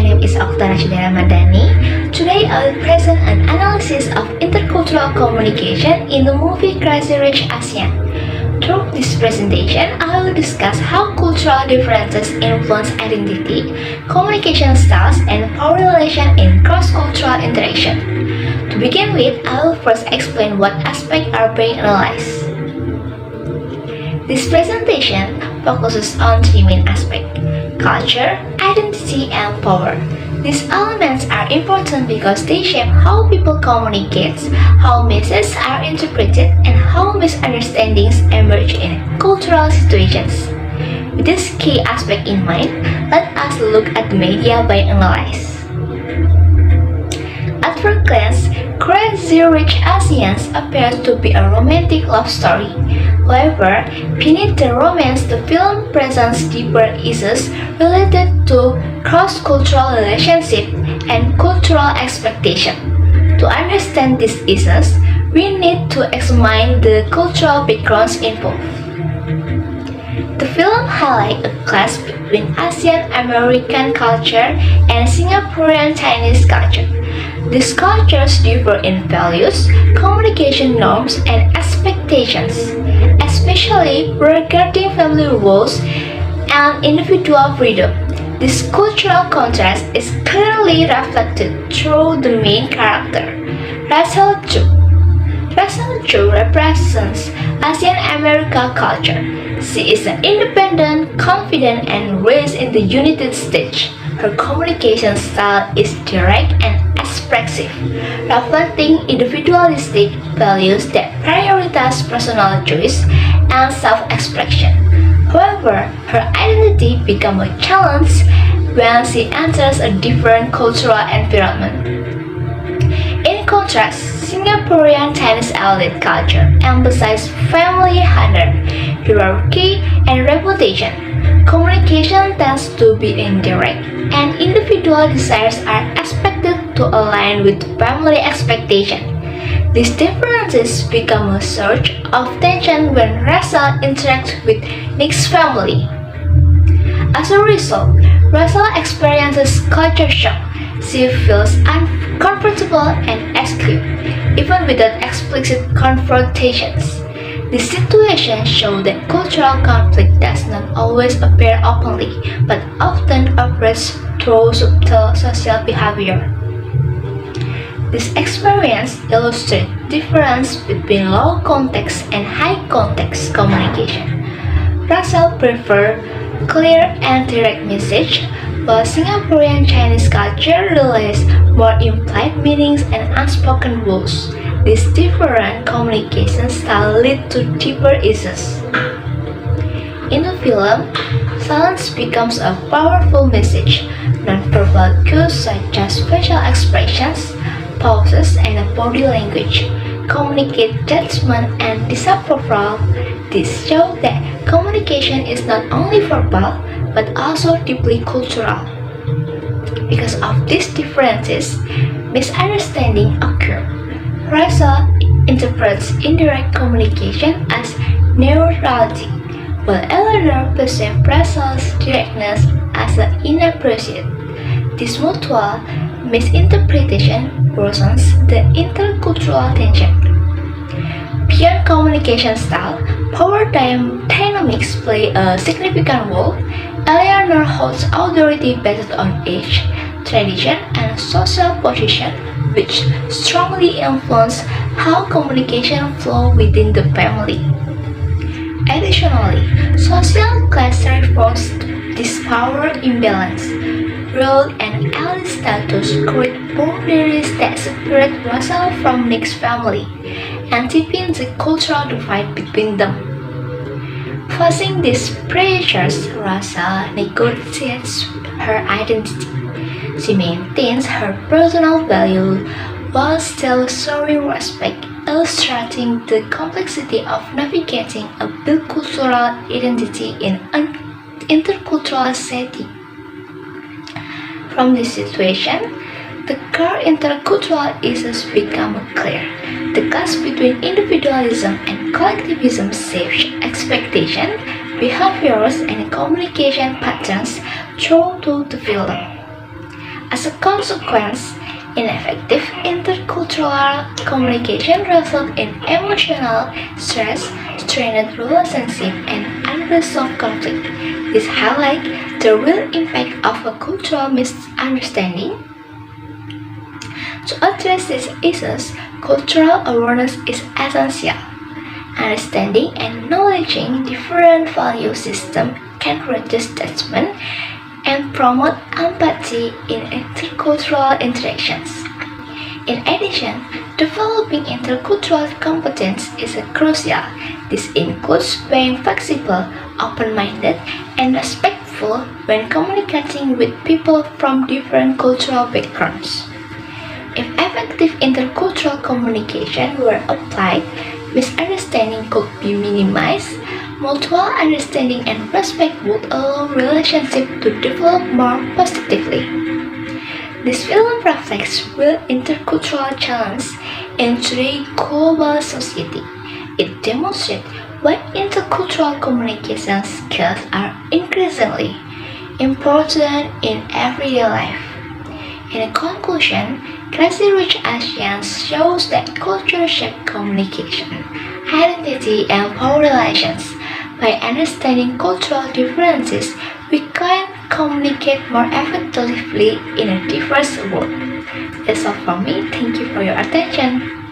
name is Oktara Chidera Madani. Today I will present an analysis of intercultural communication in the movie Crazy Rich Asian. Through this presentation, I will discuss how cultural differences influence identity, communication styles, and power relation in cross-cultural interaction. To begin with, I will first explain what aspects are being analyzed. This presentation focuses on three main aspects: culture, identity, and power. These elements are important because they shape how people communicate, how messages are interpreted, and how misunderstandings emerge in cultural situations. With this key aspect in mind, let us look at the media by analyze. At first glance, Crazy Rich Asians appears to be a romantic love story. However, beneath the romance, the film presents deeper issues related to cross-cultural relationships and cultural expectations. To understand these issues, we need to examine the cultural backgrounds involved. The film highlights a clash between Asian American culture and Singaporean Chinese culture. These cultures differ in values, communication norms, and expectations, especially regarding family roles and individual freedom. This cultural contrast is clearly reflected through the main character, Russell Chu. Russell Chu represents Asian American culture. She is an independent, confident, and raised in the United States. Her communication style is direct and expressive, reflecting individualistic values that prioritize personal choice and self-expression. However, her identity becomes a challenge when she enters a different cultural environment. In contrast, Singaporean Chinese elite culture emphasizes family honor, hierarchy, and reputation. Communication tends to be indirect, and individual desires are expected to align with family expectations. These differences become a source of tension when Russell interacts with Nick's family. As a result, Russell experiences culture shock. She feels uncomfortable and excluded, even without explicit confrontations. This situation shows that cultural conflict does not always appear openly, but often operates through subtle social behavior. This experience illustrates the difference between low context and high context communication. Russell prefers clear and direct message, while Singaporean Chinese culture relies more implied meanings and unspoken rules. This different communication style lead to deeper issues. In the film, silence becomes a powerful message. Nonverbal cues such as facial expressions, pauses, and body language communicate judgment and disapproval. This shows that communication is not only verbal but also deeply cultural. Because of these differences, misunderstandings occur. Russell interprets indirect communication as neutrality, while Eleanor perceives Russell's directness as inappropriate. This mutual misinterpretation worsens the intercultural tension. Beyond communication style, power dynamics play a significant role. Eleanor holds authority based on age, tradition, and social position, which strongly influence how communication flows within the family. Additionally, social class reinforces this power imbalance. Role and elite status create boundaries that separate Russell from Nick's family and deepen the cultural divide between them. Facing these pressures, Russell negotiates her identity. She maintains her personal value while still showing respect, illustrating the complexity of navigating a bicultural identity in an intercultural setting. From this situation, the core intercultural issues become clear. The clash between individualism and collectivism shapes expectations, behaviors, and communication patterns through to the film. As a consequence, ineffective intercultural communication results in emotional stress, strained relationships, and unresolved conflict. This highlights the real impact of a cultural misunderstanding. To address these issues, cultural awareness is essential. Understanding and acknowledging different value systems can reduce judgment and promote empathy in intercultural interactions. In addition, developing intercultural competence is crucial. This includes being flexible, open-minded, and respectful when communicating with people from different cultural backgrounds. If effective intercultural communication were applied, misunderstanding could be minimized, mutual understanding and respect would allow relationships to develop more positively. This film reflects real intercultural challenges in today's global society. It demonstrates why intercultural communication skills are increasingly important in everyday life. In conclusion, Crazy Rich Asians shows that culture shapes communication, identity, and power relations. By understanding cultural differences, we can communicate more effectively in a diverse world. That's all from me. Thank you for your attention.